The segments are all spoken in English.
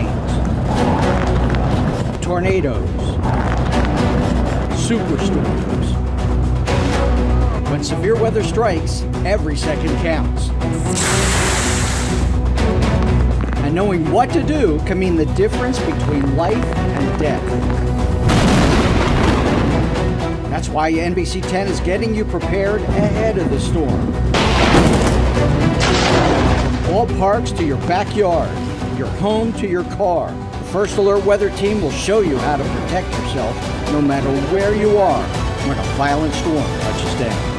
hurricanes, tornadoes, superstorms. When severe weather strikes, every second counts. And knowing what to do can mean the difference between life and death. That's why NBC10 is getting you prepared ahead of the storm. From ballparks to your backyard, your home to your car, the First Alert Weather Team will show you how to protect yourself no matter where you are when a violent storm touches down.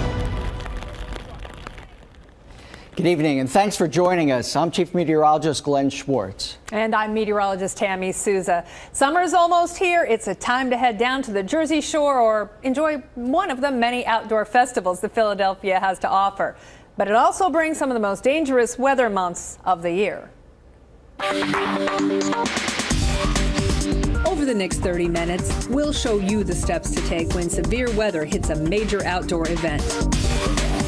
Good evening, and thanks for joining us. I'm Chief Meteorologist Glenn Schwartz. And I'm meteorologist Tammy Souza. Summer's almost here. It's a time to head down to the Jersey Shore or enjoy one of the many outdoor festivals that Philadelphia has to offer. But it also brings some of the most dangerous weather months of the year. Over the next 30 minutes, we'll show you the steps to take when severe weather hits a major outdoor event.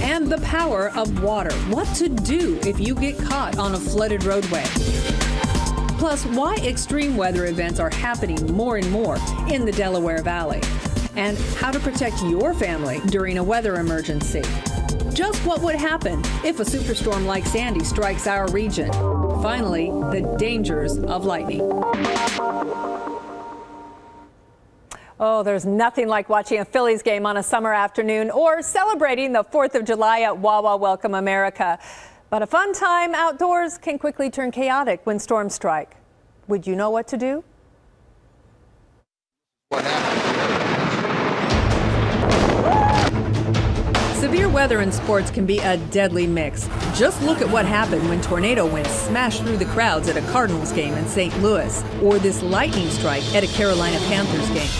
And the power of water. What to do if you get caught on a flooded roadway. Plus, why extreme weather events are happening more and more in the Delaware Valley. And how to protect your family during a weather emergency. Just what would happen if a superstorm like Sandy strikes our region. Finally, the dangers of lightning. Oh, there's nothing like watching a Phillies game on a summer afternoon or celebrating the 4th of July at Wawa Welcome America. But a fun time outdoors can quickly turn chaotic when storms strike. Would you know what to do? What happened? Severe weather in sports can be a deadly mix. Just look at what happened when tornado winds smashed through the crowds at a Cardinals game in St. Louis, or this lightning strike at a Carolina Panthers game.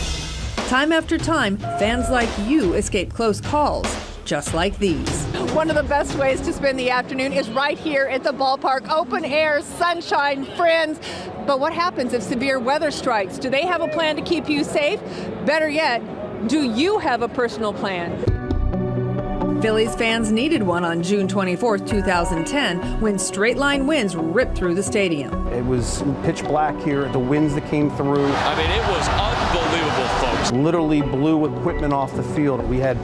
Time after time, fans like you escape close calls, just like these. One of the best ways to spend the afternoon is right here at the ballpark. Open air, sunshine, friends. But what happens if severe weather strikes? Do they have a plan to keep you safe? Better yet, do you have a personal plan? Phillies fans needed one on June 24, 2010, when straight-line winds ripped through the stadium. It was pitch black here, the winds that came through. I mean, it was unbelievable, folks. Literally blew equipment off the field. We had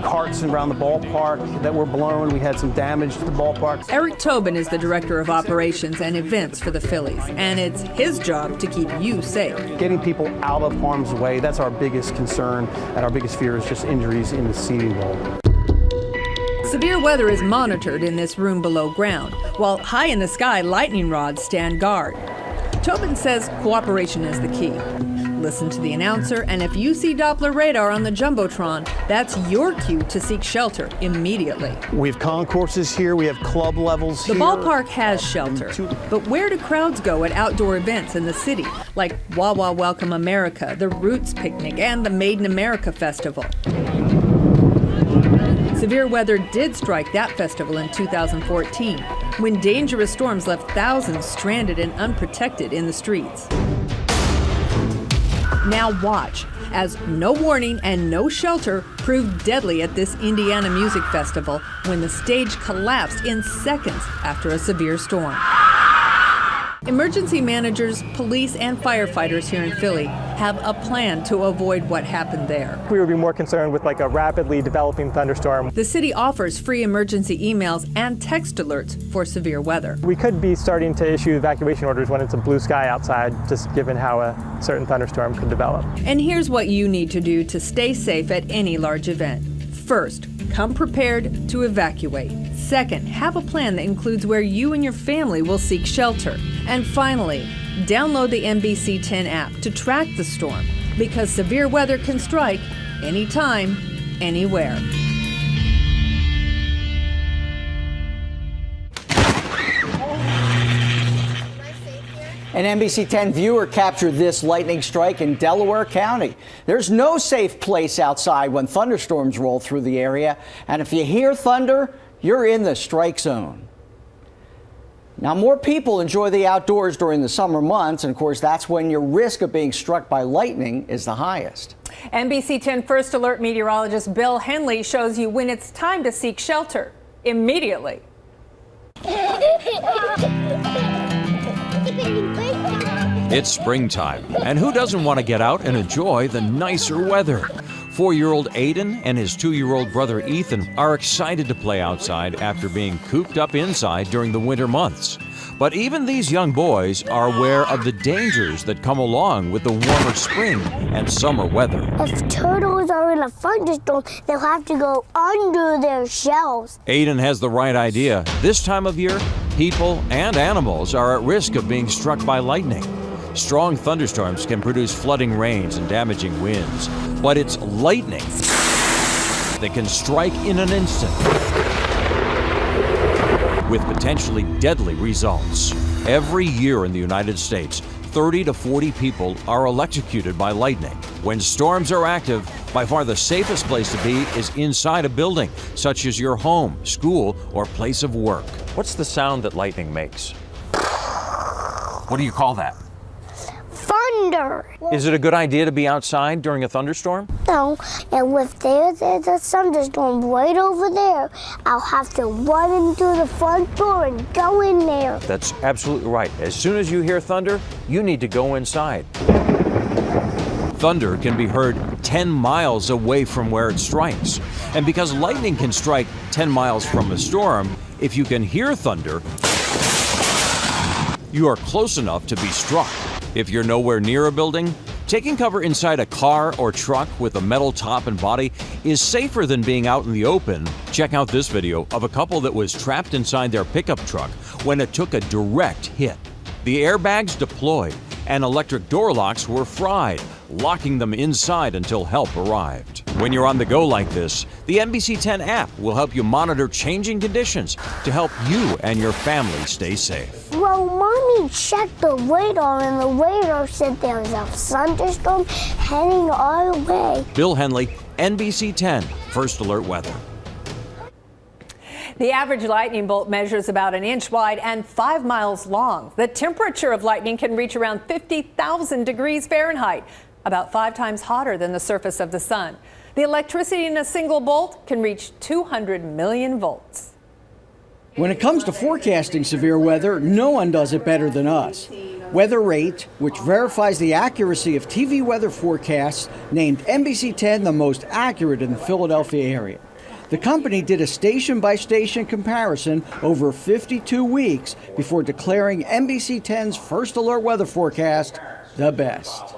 carts around the ballpark that were blown. We had some damage to the ballpark. Eric Tobin is the director of operations and events for the Phillies, and it's his job to keep you safe. Getting people out of harm's way, that's our biggest concern, and our biggest fear is just injuries in the seating bowl. Severe weather is monitored in this room below ground, while high in the sky lightning rods stand guard. Tobin says cooperation is the key. Listen to the announcer, and if you see Doppler radar on the Jumbotron, that's your cue to seek shelter immediately. We have concourses here, we have club levels here. The here. ballpark has shelter, but where do crowds go at outdoor events in the city, like Wawa Welcome America, the Roots Picnic, and the Made in America Festival? Severe weather did strike that festival in 2014, when dangerous storms left thousands stranded and unprotected in the streets. Now watch, as no warning and no shelter proved deadly at this Indiana music festival when the stage collapsed in seconds after a severe storm. Emergency managers, police, and firefighters here in Philly have a plan to avoid what happened there. We would be more concerned with like a rapidly developing thunderstorm. The city offers free emergency emails and text alerts for severe weather. We could be starting to issue evacuation orders when it's a blue sky outside, just given how a certain thunderstorm could develop. And here's what you need to do to stay safe at any large event. First, come prepared to evacuate. Second, have a plan that includes where you and your family will seek shelter. And finally, download the NBC10 app to track the storm, because severe weather can strike anytime, anywhere. An NBC10 viewer captured this lightning strike in Delaware County. There's no safe place outside when thunderstorms roll through the area, and if you hear thunder, you're in the strike zone. Now, more people enjoy the outdoors during the summer months, and of course, that's when your risk of being struck by lightning is the highest. NBC10 First Alert Meteorologist Bill Henley shows you when it's time to seek shelter immediately. It's springtime, and who doesn't want to get out and enjoy the nicer weather? 4-year-old Aiden and his 2-year-old brother Ethan are excited to play outside after being cooped up inside during the winter months. But even these young boys are aware of the dangers that come along with the warmer spring and summer weather. If turtles are in a thunderstorm, they'll have to go under their shells. Aiden has the right idea. This time of year, people and animals are at risk of being struck by lightning. Strong thunderstorms can produce flooding rains and damaging winds, but it's lightning that can strike in an instant with potentially deadly results. Every year in the United States, 30 to 40 people are electrocuted by lightning. When storms are active, by far the safest place to be is inside a building, such as your home, school, or place of work. What's the sound that lightning makes? What do you call that? Thunder. Is it a good idea to be outside during a thunderstorm? No, and if there's a thunderstorm right over there, I'll have to run into the front door and go in there. That's absolutely right. As soon as you hear thunder, you need to go inside. Thunder can be heard 10 miles away from where it strikes. And because lightning can strike 10 miles from a storm, if you can hear thunder, you are close enough to be struck. If you're nowhere near a building, taking cover inside a car or truck with a metal top and body is safer than being out in the open. Check out this video of a couple that was trapped inside their pickup truck when it took a direct hit. The airbags deployed and electric door locks were fried, locking them inside until help arrived. When you're on the go like this, the NBC10 app will help you monitor changing conditions to help you and your family stay safe. Well, Mommy checked the radar, and the radar said there was a thunderstorm heading our way. Bill Henley, NBC10, First Alert Weather. The average lightning bolt measures about 1 inch wide and 5 miles long. The temperature of lightning can reach around 50,000 degrees Fahrenheit, about 5 times hotter than the surface of the sun. The electricity in a single bolt can reach 200 million volts. When it comes to forecasting severe weather, no one does it better than us. Weather Rate, which verifies the accuracy of TV weather forecasts, named NBC10 the most accurate in the Philadelphia area. The company did a station-by-station comparison over 52 weeks before declaring NBC10's First Alert weather forecast the best.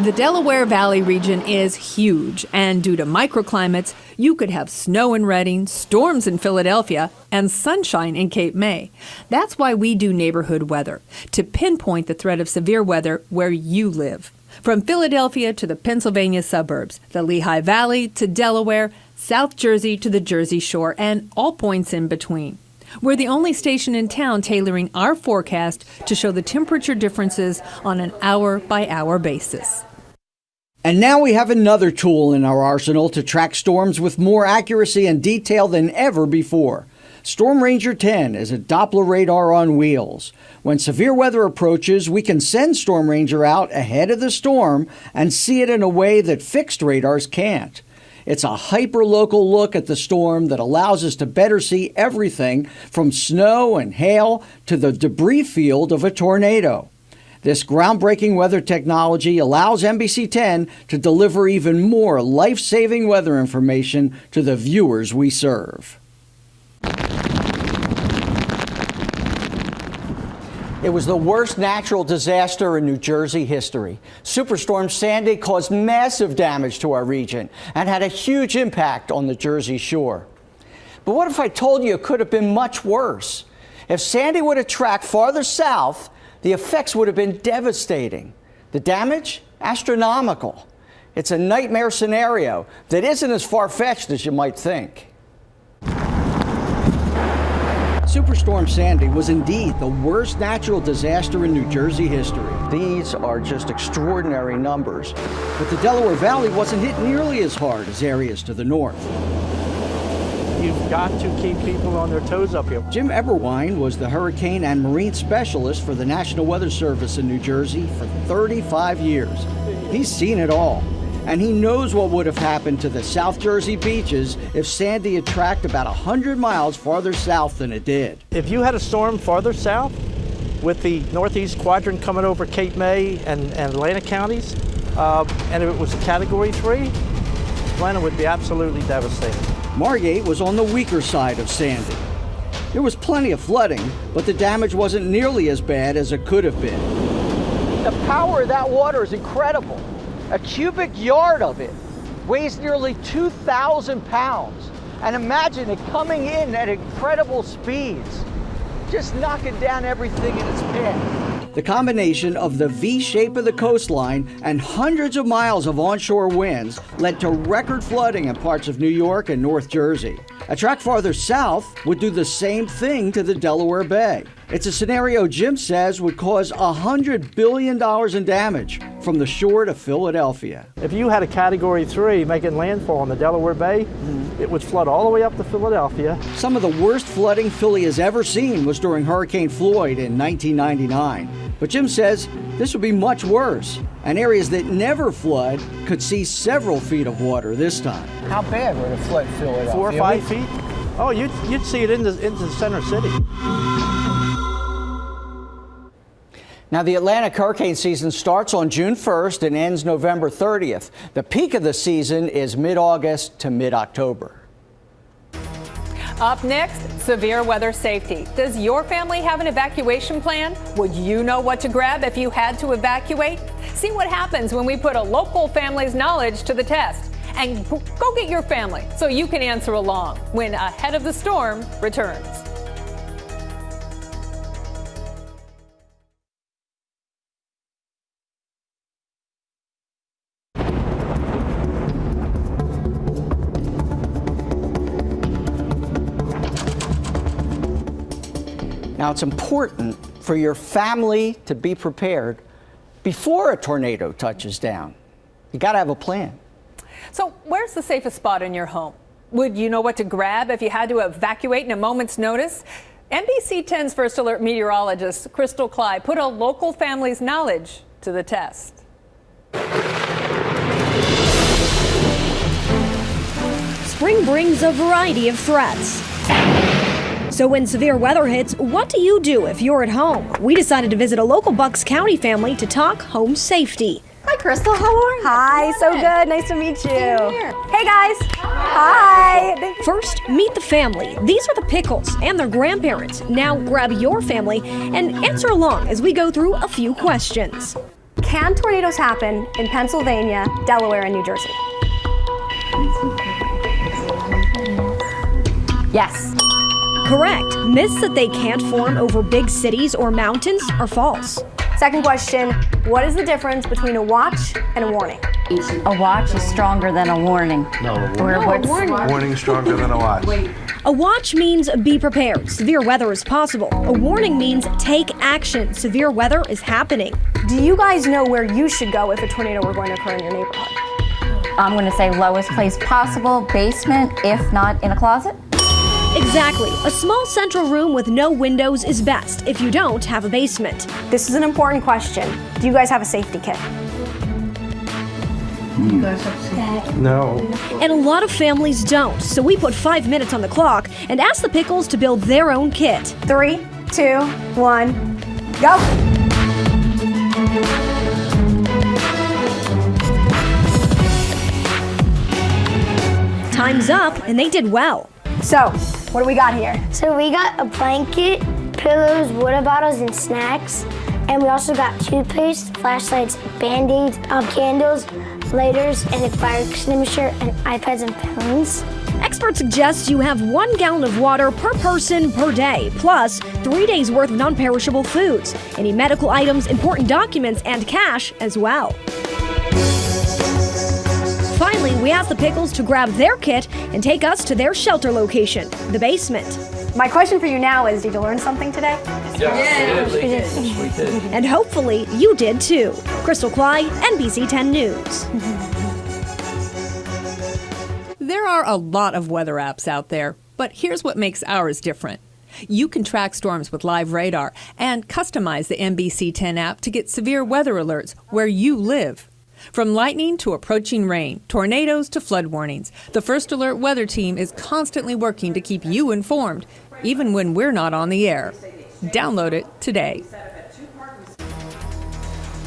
The Delaware Valley region is huge, and due to microclimates, you could have snow in Reading, storms in Philadelphia, and sunshine in Cape May. That's why we do neighborhood weather, to pinpoint the threat of severe weather where you live. From Philadelphia to the Pennsylvania suburbs, the Lehigh Valley to Delaware, South Jersey to the Jersey Shore, and all points in between. We're the only station in town tailoring our forecast to show the temperature differences on an hour-by-hour basis. And now we have another tool in our arsenal to track storms with more accuracy and detail than ever before. Storm Ranger 10 is a Doppler radar on wheels. When severe weather approaches, we can send Storm Ranger out ahead of the storm and see it in a way that fixed radars can't. It's a hyper-local look at the storm that allows us to better see everything from snow and hail to the debris field of a tornado. This groundbreaking weather technology allows NBC10 to deliver even more life-saving weather information to the viewers we serve. It was the worst natural disaster in New Jersey history. Superstorm Sandy caused massive damage to our region and had a huge impact on the Jersey Shore. But what if I told you it could have been much worse? If Sandy would have tracked farther south, the effects would have been devastating. The damage? Astronomical. It's a nightmare scenario that isn't as far-fetched as you might think. Superstorm Sandy was indeed the worst natural disaster in New Jersey history. These are just extraordinary numbers. But the Delaware Valley wasn't hit nearly as hard as areas to the north. You've got to keep people on their toes up here. Jim Eberwein was the hurricane and marine specialist for the National Weather Service in New Jersey for 35 years. He's seen it all. And he knows what would have happened to the South Jersey beaches if Sandy had tracked about 100 miles farther south than it did. If you had a storm farther south, with the northeast quadrant coming over Cape May and Atlantic counties. And if it was a Category 3, Atlanta would be absolutely devastated. Margate was on the weaker side of Sandy. There was plenty of flooding, but the damage wasn't nearly as bad as it could have been. The power of that water is incredible. A cubic yard of it weighs nearly 2,000 pounds. And imagine it coming in at incredible speeds, just knocking down everything in its path. The combination of the V shape of the coastline and hundreds of miles of onshore winds led to record flooding in parts of New York and North Jersey. A track farther south would do the same thing to the Delaware Bay. It's a scenario Jim says would cause $100 billion in damage from the shore to Philadelphia. If you had a Category 3 making landfall on the Delaware Bay, it would flood all the way up to Philadelphia. Some of the worst flooding Philly has ever seen was during Hurricane Floyd in 1999. But Jim says this would be much worse, and areas that never flood could see several feet of water this time. How bad would it flood Philadelphia? 4 or 5 feet? Oh, you'd see it into the center city. Now, the Atlantic hurricane season starts on June 1st and ends November 30th. The peak of the season is mid-August to mid-October. Up next, severe weather safety. Does your family have an evacuation plan? Would you know what to grab if you had to evacuate? See what happens when we put a local family's knowledge to the test. And go get your family so you can answer along when Ahead of the Storm returns. Now, it's important for your family to be prepared before a tornado touches down. You got to have a plan. So where's the safest spot in your home? Would you know what to grab if you had to evacuate in a moment's notice? NBC10's first alert meteorologist, Crystal Cly, put a local family's knowledge to the test. Spring brings a variety of threats. So when severe weather hits, what do you do if you're at home? We decided to visit a local Bucks County family to talk home safety. Hi, Crystal. How are you? Hi, so good. Nice to meet you. Hey, guys. Hi. First, meet the family. These are the Pickles and their grandparents. Now grab your family and answer along as we go through a few questions. Can tornadoes happen in Pennsylvania, Delaware, and New Jersey? Yes. Correct. Myths that they can't form over big cities or mountains are false. Second question, what is the difference between a watch and a warning? A watch is stronger than a warning. No, a warning. Warning is stronger than a watch. A watch means be prepared. Severe weather is possible. A warning means take action. Severe weather is happening. Do you guys know where you should go if a tornado were going to occur in your neighborhood? I'm going to say lowest place possible, basement, if not in a closet. Exactly. A small central room with no windows is best if you don't have a basement. This is an important question. Do you guys have a safety kit? You guys have a safety kit? No. And a lot of families don't, so we put 5 minutes on the clock and asked the Pickles to build their own kit. 3, 2, 1, go! Time's up, and they did well. So, what do we got here? So we got a blanket, pillows, water bottles, and snacks. And we also got toothpaste, flashlights, Band-Aids, candles, lighters, and a fire extinguisher, and iPads and phones. Experts suggest you have 1 gallon of water per person per day, plus 3 days worth of non-perishable foods, any medical items, important documents, and cash as well. Finally, we asked the Pickles to grab their kit and take us to their shelter location, the basement. My question for you now is, did you learn something today? Yes, we did. And hopefully you did too. Crystal Cly, NBC10 News. There are a lot of weather apps out there, but here's what makes ours different. You can track storms with live radar and customize the NBC10 app to get severe weather alerts where you live. From lightning to approaching rain, tornadoes to flood warnings, the First Alert weather team is constantly working to keep you informed, even when we're not on the air. Download it today.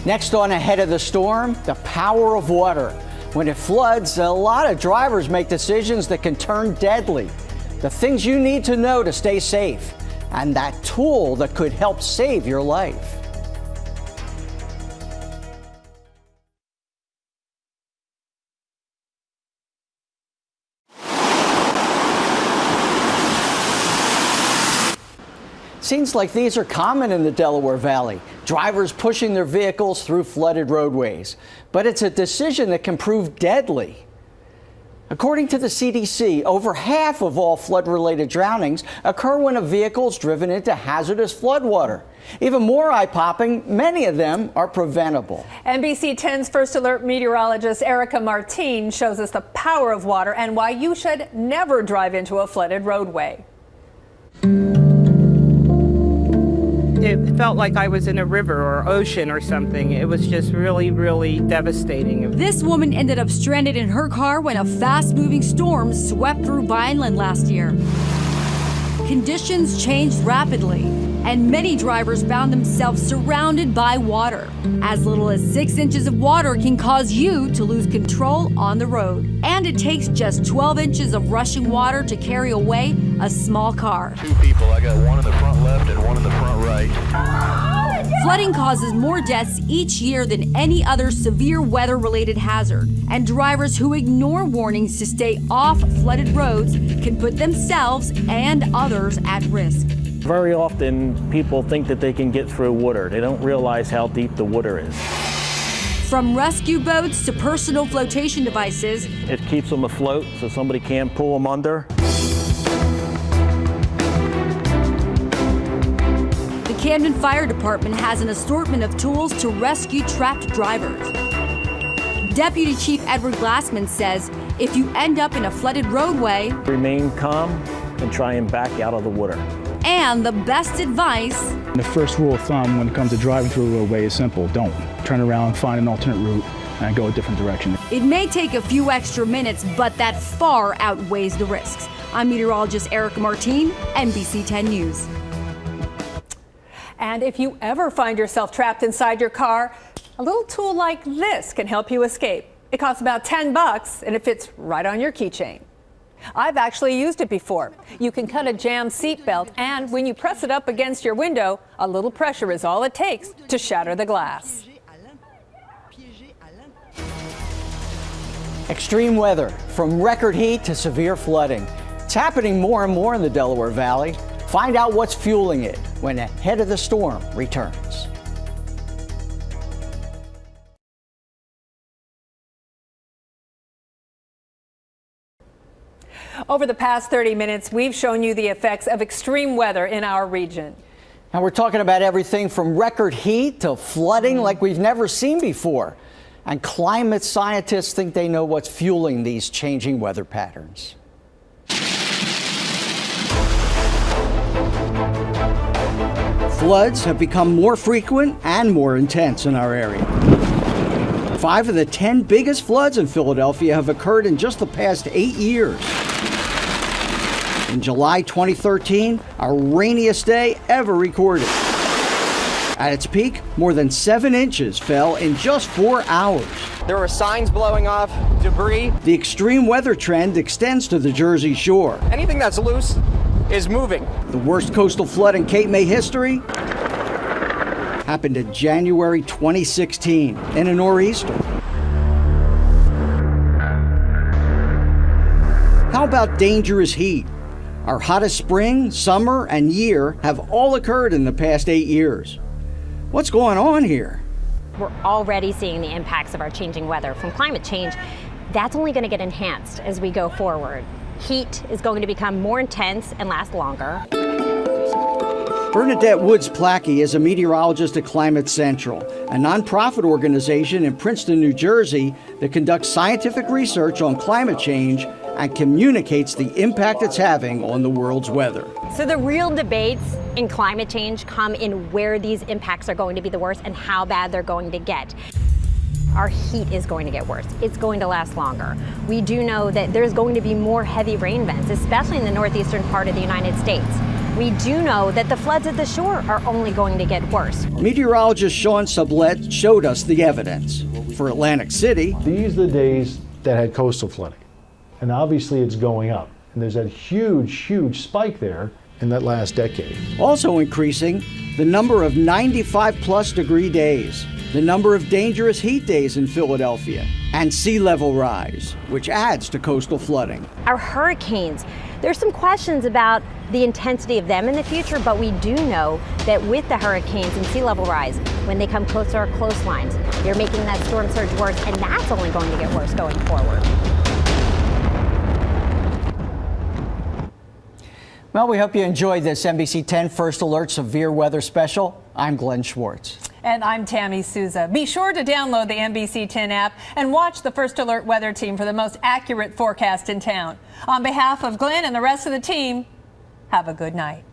Next on Ahead of the Storm, the power of water. When it floods, a lot of drivers make decisions that can turn deadly. The things you need to know to stay safe, and that tool that could help save your life. Scenes like these are common in the Delaware Valley, drivers pushing their vehicles through flooded roadways. But it's a decision that can prove deadly. According to the CDC, over half of all flood-related drownings occur when a vehicle is driven into hazardous floodwater. Even more eye-popping, many of them are preventable. NBC10's first alert meteorologist Erica Martin shows us the power of water and why you should never drive into a flooded roadway. It felt like I was in a river or ocean or something. It was just really, really devastating. This woman ended up stranded in her car when a fast-moving storm swept through Vineland last year. Conditions changed rapidly, and many drivers found themselves surrounded by water. As little as 6 inches of water can cause you to lose control on the road. And it takes just 12 inches of rushing water to carry away a small car. 2 people. I got one in the front left and one in the front right. Flooding causes more deaths each year than any other severe weather-related hazard. And drivers who ignore warnings to stay off flooded roads can put themselves and others at risk. Very often, people think that they can get through water. They don't realize how deep the water is. From rescue boats to personal flotation devices, it keeps them afloat so somebody can't pull them under. The Camden Fire Department has an assortment of tools to rescue trapped drivers. Deputy Chief Edward Glassman says if you end up in a flooded roadway, remain calm and try and back out of the water. And the best advice, the first rule of thumb when it comes to driving through a roadway is simple. Don't turn around, find an alternate route, and go a different direction. It may take a few extra minutes, but that far outweighs the risks. I'm meteorologist Erica Martin, NBC10 News. And if you ever find yourself trapped inside your car, a little tool like this can help you escape. It costs about $10 and it fits right on your keychain. I've actually used it before. You can cut a jammed seatbelt, and when you press it up against your window, a little pressure is all it takes to shatter the glass. Extreme weather, from record heat to severe flooding. It's happening more and more in the Delaware Valley. Find out what's fueling it when Ahead of the Storm returns. Over the past 30 minutes, we've shown you the effects of extreme weather in our region. Now we're talking about everything from record heat to flooding like we've never seen before. And climate scientists think they know what's fueling these changing weather patterns. Floods have become more frequent and more intense in our area. 5 of the 10 biggest floods in Philadelphia have occurred in just the past 8 years. In July 2013, our rainiest day ever recorded. At its peak, more than 7 inches fell in just 4 hours. There were signs blowing off, debris. The extreme weather trend extends to the Jersey Shore. Anything that's loose is moving. The worst coastal flood in Cape May history happened in January 2016 in a nor'easter. How about dangerous heat? Our hottest spring, summer, and year have all occurred in the past 8 years. What's going on here? We're already seeing the impacts of our changing weather from climate change. That's only going to get enhanced as we go forward. Heat is going to become more intense and last longer. Bernadette Woods-Plackey is a meteorologist at Climate Central, a nonprofit organization in Princeton, New Jersey that conducts scientific research on climate change and communicates the impact it's having on the world's weather. So the real debates in climate change come in where these impacts are going to be the worst and how bad they're going to get. Our heat is going to get worse. It's going to last longer. We do know that there's going to be more heavy rain events, especially in the northeastern part of the United States. We do know that the floods at the shore are only going to get worse. Meteorologist Sean Sublette showed us the evidence. For Atlantic City, these are the days that had coastal flooding. And obviously it's going up. And there's that huge spike there in that last decade. Also increasing, the number of 95-plus degree days, the number of dangerous heat days in Philadelphia, and sea level rise, which adds to coastal flooding. Our hurricanes, there's some questions about the intensity of them in the future, but we do know that with the hurricanes and sea level rise, when they come close to our coastlines, they're making that storm surge worse, and that's only going to get worse going forward. Well, we hope you enjoyed this NBC10 First Alert Severe Weather Special. I'm Glenn Schwartz. And I'm Tammy Souza. Be sure to download the NBC10 app and watch the First Alert Weather Team for the most accurate forecast in town. On behalf of Glenn and the rest of the team, have a good night.